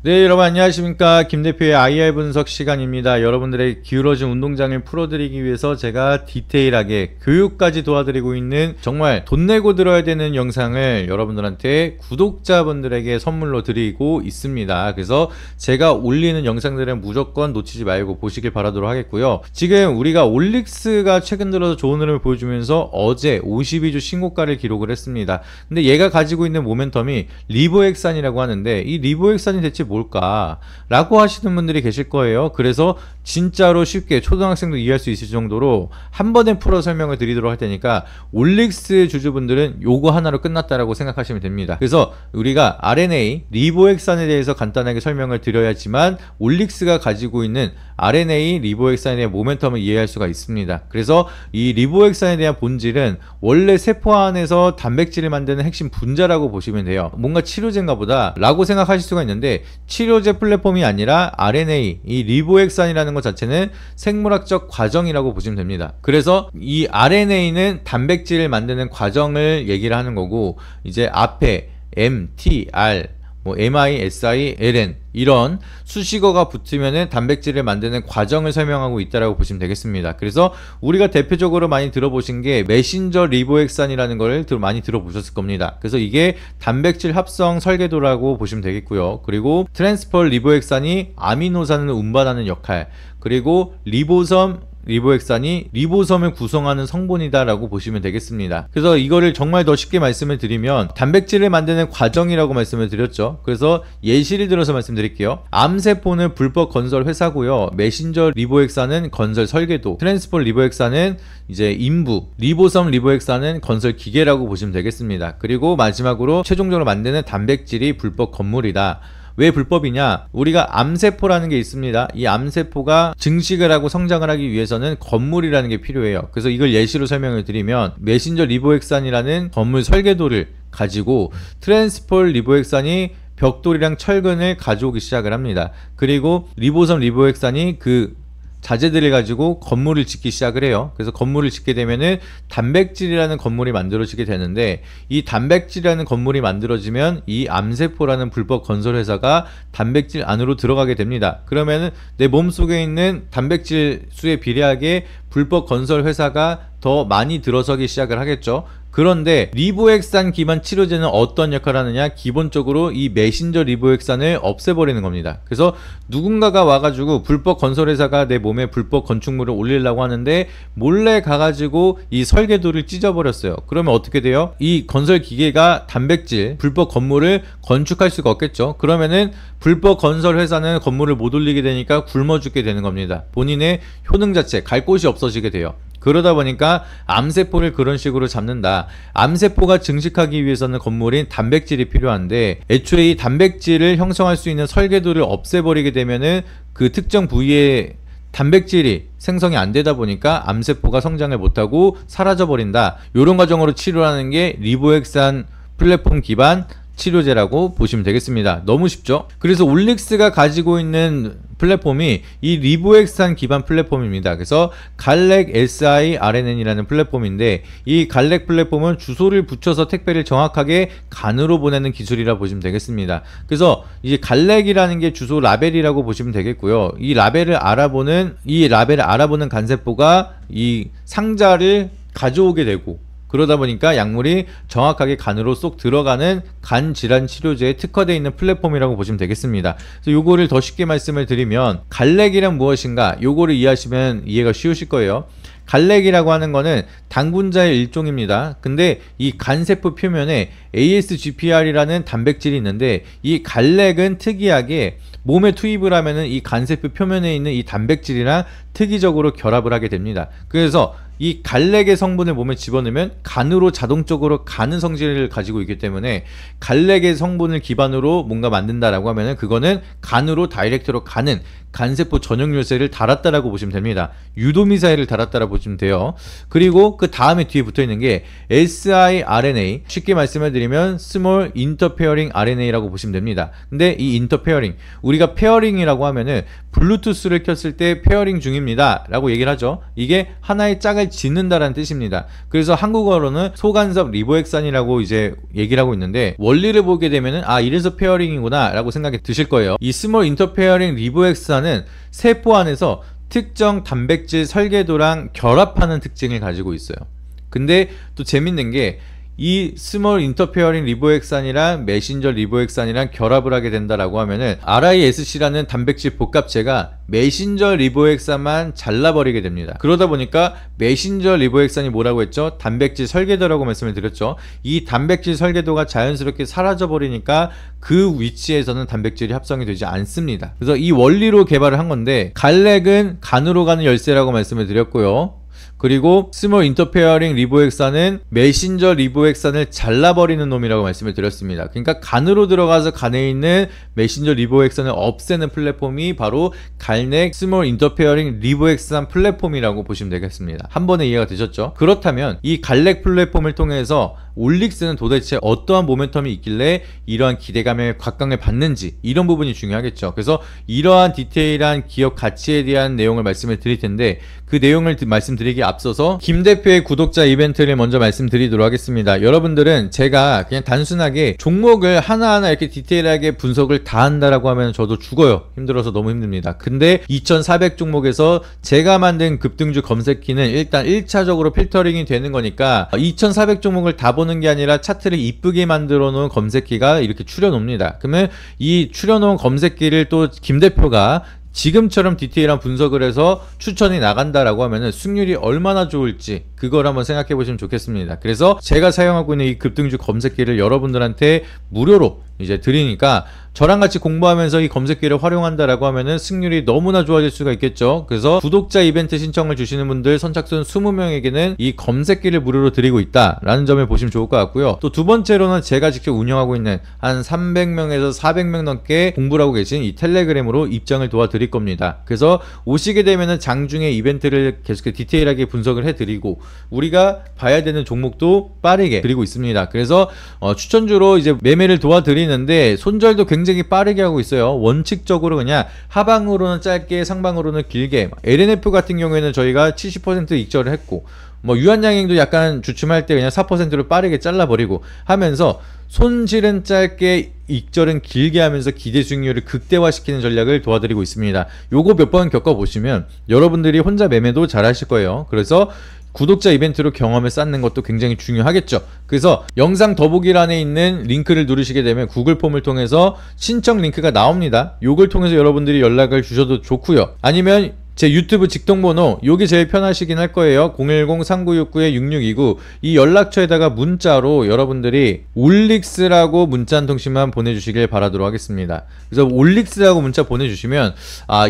네, 여러분 안녕하십니까. 김 대표의 IR 분석 시간입니다. 여러분들의 기울어진 운동장을 풀어드리기 위해서 제가 디테일하게 교육까지 도와드리고 있는 정말 돈 내고 들어야 되는 영상을 여러분들한테 구독자분들에게 선물로 드리고 있습니다. 그래서 제가 올리는 영상들은 무조건 놓치지 말고 보시길 바라도록 하겠고요. 지금 우리가 올릭스가 최근 들어서 좋은 흐름을 보여주면서 어제 52주 신고가를 기록을 했습니다. 근데 얘가 가지고 있는 모멘텀이 리보엑산이라고 하는데, 이 리보엑산이 대체 뭘까? 라고 하시는 분들이 계실 거예요. 그래서 진짜로 쉽게 초등학생도 이해할 수 있을 정도로 한 번에 풀어 설명을 드리도록 할 테니까 올릭스 주주분들은 요거 하나로 끝났다라고 생각하시면 됩니다. 그래서 우리가 RNA, 리보엑산에 대해서 간단하게 설명을 드려야지만 올릭스가 가지고 있는 RNA, 리보엑산에 대한 모멘텀을 이해할 수가 있습니다. 그래서 이 리보엑산에 대한 본질은 원래 세포 안에서 단백질을 만드는 핵심 분자라고 보시면 돼요. 뭔가 치료제인가 보다 라고 생각하실 수가 있는데, 치료제 플랫폼이 아니라 RNA, 이 리보엑산이라는 것 자체는 생물학적 과정이라고 보시면 됩니다. 그래서 이 RNA는 단백질을 만드는 과정을 얘기를 하는 거고, 이제 앞에 M, T, R, MI, SI, LN 이런 수식어가 붙으면은 단백질을 만드는 과정을 설명하고 있다라고 보시면 되겠습니다. 그래서 우리가 대표적으로 많이 들어보신 게 메신저 리보엑산이라는 걸 많이 들어보셨을 겁니다. 그래서 이게 단백질 합성 설계도라고 보시면 되겠고요. 그리고 트랜스폴 리보엑산이 아미노산을 운반하는 역할, 그리고 리보엑산이 리보섬을 구성하는 성분이다 라고 보시면 되겠습니다. 그래서 이거를 정말 더 쉽게 말씀을 드리면 단백질을 만드는 과정이라고 말씀을 드렸죠. 그래서 예시를 들어서 말씀드릴게요. 암세포는 불법 건설 회사고요. 메신저 리보엑산은 건설 설계도, 트랜스폴 리보엑산은 이제 인부, 리보섬 리보엑산은 건설 기계라고 보시면 되겠습니다. 그리고 마지막으로 최종적으로 만드는 단백질이 불법 건물이다. 왜 불법이냐? 우리가 암세포라는 게 있습니다. 이 암세포가 증식을 하고 성장을 하기 위해서는 건물이라는 게 필요해요. 그래서 이걸 예시로 설명을 드리면, 메신저 리보엑산이라는 건물 설계도를 가지고 트랜스폴 리보엑산이 벽돌이랑 철근을 가져오기 시작을 합니다. 그리고 리보섬 리보엑산이 그 자재들을 가지고 건물을 짓기 시작을 해요. 그래서 건물을 짓게 되면은 단백질이라는 건물이 만들어지게 되는데, 이 단백질이라는 건물이 만들어지면 이 암세포라는 불법 건설 회사가 단백질 안으로 들어가게 됩니다. 그러면은 내 몸속에 있는 단백질 수에 비례하게 불법 건설 회사가 더 많이 들어서기 시작을 하겠죠. 그런데 리보엑산 기반 치료제는 어떤 역할을 하느냐? 기본적으로 이 메신저 리보엑산을 없애버리는 겁니다. 그래서 누군가가 와가지고 불법 건설회사가 내 몸에 불법 건축물을 올리려고 하는데 몰래 가가지고 이 설계도를 찢어버렸어요. 그러면 어떻게 돼요? 이 건설 기계가 단백질 불법 건물을 건축할 수가 없겠죠. 그러면은 불법 건설회사는 건물을 못 올리게 되니까 굶어 죽게 되는 겁니다. 본인의 효능 자체, 갈 곳이 없어지게 돼요. 그러다 보니까 암세포를 그런 식으로 잡는다. 암세포가 증식하기 위해서는 건물인 단백질이 필요한데, 애초에 이 단백질을 형성할 수 있는 설계도를 없애버리게 되면은 그 특정 부위에 단백질이 생성이 안 되다 보니까 암세포가 성장을 못하고 사라져버린다. 이런 과정으로 치료하는 게 리보엑산 플랫폼 기반 치료제라고 보시면 되겠습니다. 너무 쉽죠? 그래서 올릭스가 가지고 있는 플랫폼이 이 리보엑산 기반 플랫폼입니다. 그래서 갈렉 siRNN이라는 플랫폼인데, 이 갈렉 플랫폼은 주소를 붙여서 택배를 정확하게 간으로 보내는 기술이라 보시면 되겠습니다. 그래서 이 갈렉이라는 게 주소 라벨이라고 보시면 되겠고요. 이 라벨을 알아보는 간세포가 이 상자를 가져오게 되고, 그러다 보니까 약물이 정확하게 간으로 쏙 들어가는 간 질환 치료제에 특화되어 있는 플랫폼이라고 보시면 되겠습니다. 그래서 요거를 더 쉽게 말씀을 드리면, 갈렉이란 무엇인가? 요거를 이해하시면 이해가 쉬우실 거예요. 갈렉이라고 하는 거는 당분자의 일종입니다. 근데 이 간세포 표면에 ASGPR이라는 단백질이 있는데, 이 갈렉은 특이하게 몸에 투입을 하면은 이 간세포 표면에 있는 이 단백질이랑 특이적으로 결합을 하게 됩니다. 그래서 이 갈렉의 성분을 몸에 집어넣으면 간으로 자동적으로 가는 성질을 가지고 있기 때문에, 갈렉의 성분을 기반으로 뭔가 만든다라고 하면은 그거는 간으로 다이렉트로 가는 간세포 전용 열쇠를 달았다라고 보시면 됩니다. 유도미사일을 달았다라고 보시면 돼요. 그리고 그 다음에 뒤에 붙어있는 게 siRNA, 쉽게 말씀을 드리면 Small Interfering RNA라고 보시면 됩니다. 근데 이 인터페어링, 우리가 페어링이라고 하면은 블루투스를 켰을 때 페어링 중입니다 라고 얘기를 하죠. 이게 하나의 짝을 잘 짓는다라는 뜻입니다. 그래서 한국어로는 소간섭 리보액산이라고 이제 얘기를 하고 있는데, 원리를 보게 되면은 이래서 페어링이구나 라고 생각이 드실 거예요. 이 스몰 인터페어링 리보액산은 세포 안에서 특정 단백질 설계도랑 결합하는 특징을 가지고 있어요. 근데 또 재밌는 게 이 스몰 인터페어링 리보액산이랑 메신저 리보액산이랑 결합을 하게 된다라고 하면은 RISC라는 단백질 복합체가 메신저 리보액산만 잘라버리게 됩니다. 그러다 보니까 메신저 리보액산이 뭐라고 했죠? 단백질 설계도라고 말씀을 드렸죠. 이 단백질 설계도가 자연스럽게 사라져 버리니까 그 위치에서는 단백질이 합성이 되지 않습니다. 그래서 이 원리로 개발을 한 건데, 갈렉은 간으로 가는 열쇠라고 말씀을 드렸고요. 그리고 스몰 인터페어링 리보액산은 메신저 리보액산을 잘라버리는 놈이라고 말씀을 드렸습니다. 그러니까 간으로 들어가서 간에 있는 메신저 리보액산을 없애는 플랫폼이 바로 갈렉 스몰 인터페어링 리보액산 플랫폼이라고 보시면 되겠습니다. 한 번에 이해가 되셨죠? 그렇다면 이 갈렉 플랫폼을 통해서 올릭스는 도대체 어떠한 모멘텀이 있길래 이러한 기대감의 곽강을 받는지, 이런 부분이 중요하겠죠. 그래서 이러한 디테일한 기업 가치에 대한 내용을 말씀을 드릴 텐데, 그 내용을 말씀드리기에 앞서서 김 대표의 구독자 이벤트를 먼저 말씀드리도록 하겠습니다. 여러분들은 제가 그냥 단순하게 종목을 하나하나 이렇게 디테일하게 분석을 다 한다라고 하면 저도 죽어요. 힘들어서 너무 힘듭니다. 근데 2400 종목에서 제가 만든 급등주 검색키는 일단 1차적으로 필터링이 되는 거니까 2400 종목을 다 보는 게 아니라 차트를 이쁘게 만들어 놓은 검색키가 이렇게 추려놓습니다. 그러면 이 추려놓은 검색키를 또 김 대표가 지금처럼 디테일한 분석을 해서 추천이 나간다라고 하면은 승률이 얼마나 좋을지 그걸 한번 생각해 보시면 좋겠습니다. 그래서 제가 사용하고 있는 이 급등주 검색기를 여러분들한테 무료로 이제 드리니까 저랑 같이 공부하면서 이 검색기를 활용한다라고 하면은 승률이 너무나 좋아질 수가 있겠죠. 그래서 구독자 이벤트 신청을 주시는 분들 선착순 20명에게는 이 검색기를 무료로 드리고 있다라는 점을 보시면 좋을 것 같고요. 또 두 번째로는 제가 직접 운영하고 있는 한 300명에서 400명 넘게 공부를 하고 계신 이 텔레그램으로 입장을 도와드릴 겁니다. 그래서 오시게 되면은 장중에 이벤트를 계속 디테일하게 분석을 해드리고 우리가 봐야 되는 종목도 빠르게 드리고 있습니다. 그래서 추천주로 이제 매매를 도와드리는데 손절도 굉장히 빠르게 하고 있어요. 원칙적으로 그냥 하방으로는 짧게 상방으로는 길게, LNF 같은 경우에는 저희가 70% 익절을 했고 유한양행도 약간 주춤할 때 그냥 4%로 빠르게 잘라버리고 하면서 손실은 짧게 익절은 길게 하면서 기대 수익률을 극대화시키는 전략을 도와드리고 있습니다. 요거 몇 번 겪어보시면 여러분들이 혼자 매매도 잘 하실 거예요. 그래서 구독자 이벤트로 경험을 쌓는 것도 굉장히 중요하겠죠. 그래서 영상 더보기란에 있는 링크를 누르시게 되면 구글 폼을 통해서 신청 링크가 나옵니다. 요걸 통해서 여러분들이 연락을 주셔도 좋고요. 아니면 제 유튜브 직통번호 요게 제일 편하시긴 할 거예요. 010-3969-6629 이 연락처에다가 문자로 여러분들이 올릭스라고 문자 한 통씩만 보내주시길 바라도록 하겠습니다. 그래서 올릭스라고 문자 보내주시면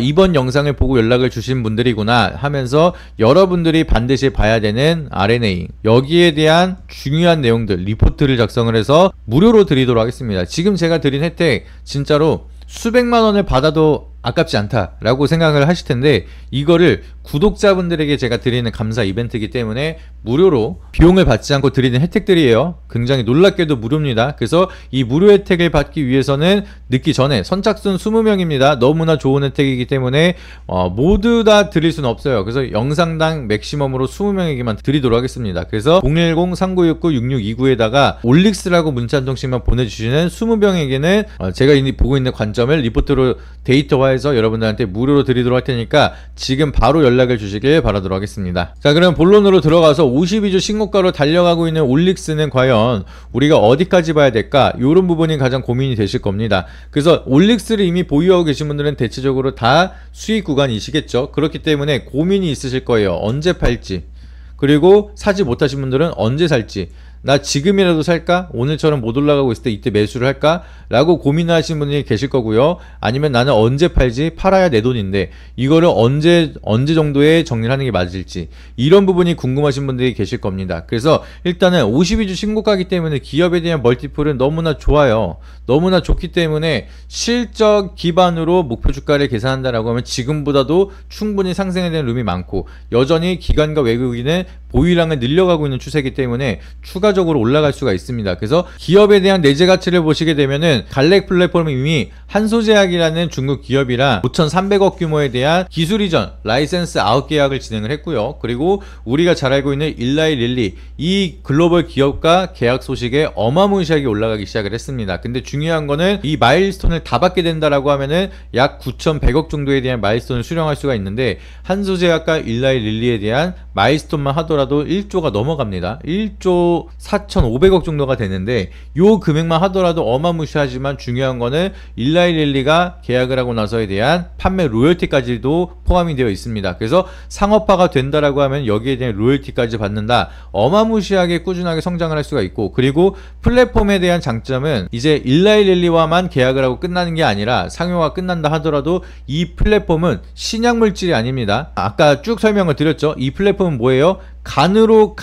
이번 영상을 보고 연락을 주신 분들이구나 하면서 여러분들이 반드시 봐야 되는 R&A 여기에 대한 중요한 내용들 리포트를 작성을 해서 무료로 드리도록 하겠습니다. 지금 제가 드린 혜택 진짜로 수백만 원을 받아도 아깝지 않다라고 생각을 하실 텐데 이거를 구독자분들에게 제가 드리는 감사 이벤트이기 때문에 무료로 비용을 받지 않고 드리는 혜택들이에요. 굉장히 놀랍게도 무료입니다. 그래서 이 무료 혜택을 받기 위해서는 늦기 전에 선착순 20명입니다. 너무나 좋은 혜택이기 때문에 모두 다 드릴 수는 없어요. 그래서 영상당 맥시멈으로 20명에게만 드리도록 하겠습니다. 그래서 010-3969-6629에다가 올릭스라고 문자 한 통씩만 보내주시는 20명에게는 제가 보고 있는 관점을 리포트로 데이터화해서 여러분들한테 무료로 드리도록 할 테니까 지금 바로 연락을 주시길 바라도록 하겠습니다. 자, 그럼 본론으로 들어가서 52주 신고가로 달려가고 있는 올릭스는 과연 우리가 어디까지 봐야 될까? 이런 부분이 가장 고민이 되실 겁니다. 그래서 올릭스를 이미 보유하고 계신 분들은 대체적으로 다 수익 구간이시겠죠. 그렇기 때문에 고민이 있으실 거예요. 언제 팔지, 그리고 사지 못하신 분들은 언제 살지, 나 지금이라도 살까? 오늘처럼 못 올라가고 있을 때 이때 매수를 할까? 라고 고민하시는 분이 계실 거고요. 아니면 나는 언제 팔지? 팔아야 내 돈인데 이거를 언제 정도에 정리를 하는 게 맞을지, 이런 부분이 궁금하신 분들이 계실 겁니다. 그래서 일단은 52주 신고가이기 때문에 기업에 대한 멀티플은 너무나 좋아요. 너무나 좋기 때문에 실적 기반으로 목표 주가를 계산한다라고 하면 지금보다도 충분히 상승에 대한 룸이 많고, 여전히 기관과 외국인은 보유량을 늘려가고 있는 추세이기 때문에 추가적으로 올라갈 수가 있습니다. 그래서 기업에 대한 내재 가치를 보시게 되면은 갈렉 플랫폼이 이미 한소제약이라는 중국 기업이랑 5,300억 규모에 대한 기술 이전 라이센스 아웃 계약을 진행을 했고요. 그리고 우리가 잘 알고 있는 일라이 릴리, 이 글로벌 기업과 계약 소식에 어마무시하게 올라가기 시작을 했습니다. 근데 중요한 거는 이 마일스톤을 다 받게 된다라고 하면은 약 9,100억 정도에 대한 마일스톤을 수령할 수가 있는데, 한소제약과 일라이 릴리에 대한 마일스톤만 하더라도 1조가 넘어갑니다. 1조 4,500억 정도가 되는데, 요 금액만 하더라도 어마무시하지만 중요한 거는 일라이 릴리가 계약을 하고 나서에 대한 판매 로열티까지도 포함이 되어 있습니다. 그래서 상업화가 된다라고 하면 여기에 대한 로열티까지 받는다. 어마무시하게 꾸준하게 성장을 할 수가 있고, 그리고 플랫폼에 대한 장점은 이제 일라이 릴리와만 계약을 하고 끝나는 게 아니라 상용화 끝난다 하더라도 이 플랫폼은 신약 물질이 아닙니다. 아까 쭉 설명을 드렸죠. 이 플랫폼은 뭐예요? 간으로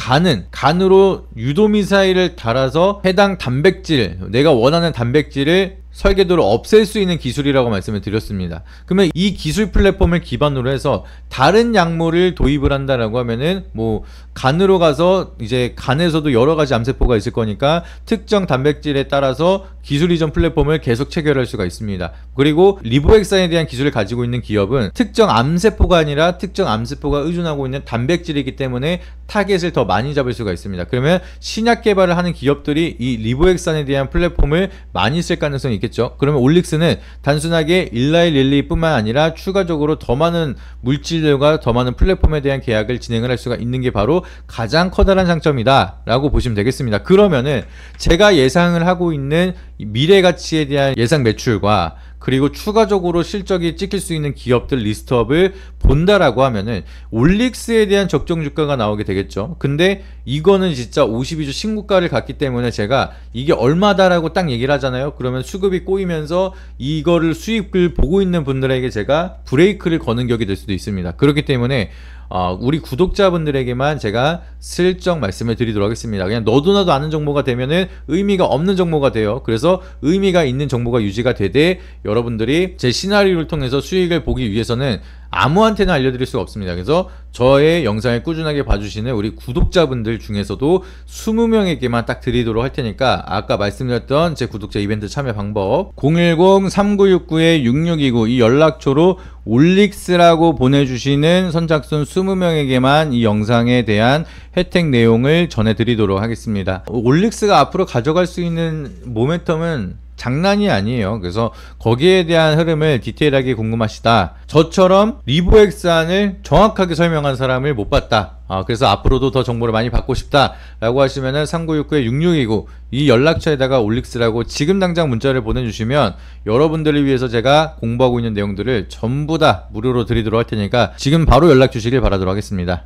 유도미사일을 달아서 해당 단백질, 내가 원하는 단백질을 설계도를 없앨 수 있는 기술이라고 말씀을 드렸습니다. 그러면 이 기술 플랫폼을 기반으로 해서 다른 약물을 도입을 한다라고 하면은 뭐 간으로 가서 이제 간에서도 여러 가지 암세포가 있을 거니까 특정 단백질에 따라서 기술 이전 플랫폼을 계속 체결할 수가 있습니다. 그리고 리보엑산에 대한 기술을 가지고 있는 기업은 특정 암세포가 아니라 특정 암세포가 의존하고 있는 단백질이기 때문에 타겟을 더 많이 잡을 수가 있습니다. 그러면 신약 개발을 하는 기업들이 이 리보엑산에 대한 플랫폼을 많이 쓸 가능성이 있겠죠. 그러면 올릭스는 단순하게 일라이 릴리뿐만 아니라 추가적으로 더 많은 물질들과 더 많은 플랫폼에 대한 계약을 진행을 할 수가 있는 게 바로 가장 커다란 장점이다 라고 보시면 되겠습니다. 그러면은 제가 예상을 하고 있는 미래 가치에 대한 예상 매출과 그리고 추가적으로 실적이 찍힐 수 있는 기업들 리스트업을 본다라고 하면은 올릭스에 대한 적정 주가가 나오게 되겠죠. 근데 이거는 진짜 52주 신고가를 갔기 때문에 제가 이게 얼마다라고 딱 얘기를 하잖아요. 그러면 수급이 꼬이면서 이거를 수익을 보고 있는 분들에게 제가 브레이크를 거는 격이 될 수도 있습니다. 그렇기 때문에 우리 구독자분들에게만 제가 슬쩍 말씀을 드리도록 하겠습니다. 그냥 너도나도 아는 정보가 되면은 의미가 없는 정보가 돼요. 그래서 의미가 있는 정보가 유지가 되되 여러분들이 제 시나리오를 통해서 수익을 보기 위해서는 아무한테나 알려드릴 수가 없습니다. 그래서 저의 영상을 꾸준하게 봐주시는 우리 구독자분들 중에서도 20명에게만 딱 드리도록 할 테니까 아까 말씀드렸던 제 구독자 이벤트 참여 방법 010-3969-6629 이 연락처로 올릭스라고 보내주시는 선착순 20명에게만 이 영상에 대한 혜택 내용을 전해드리도록 하겠습니다. 올릭스가 앞으로 가져갈 수 있는 모멘텀은 장난이 아니에요. 그래서 거기에 대한 흐름을 디테일하게 궁금하시다. 저처럼 리보엑산을 정확하게 설명한 사람을 못 봤다. 그래서 앞으로도 더 정보를 많이 받고 싶다 라고 하시면은 3969-6629 이 연락처에다가 올릭스라고 지금 당장 문자를 보내주시면 여러분들을 위해서 제가 공부하고 있는 내용들을 전부 다 무료로 드리도록 할 테니까 지금 바로 연락 주시길 바라도록 하겠습니다.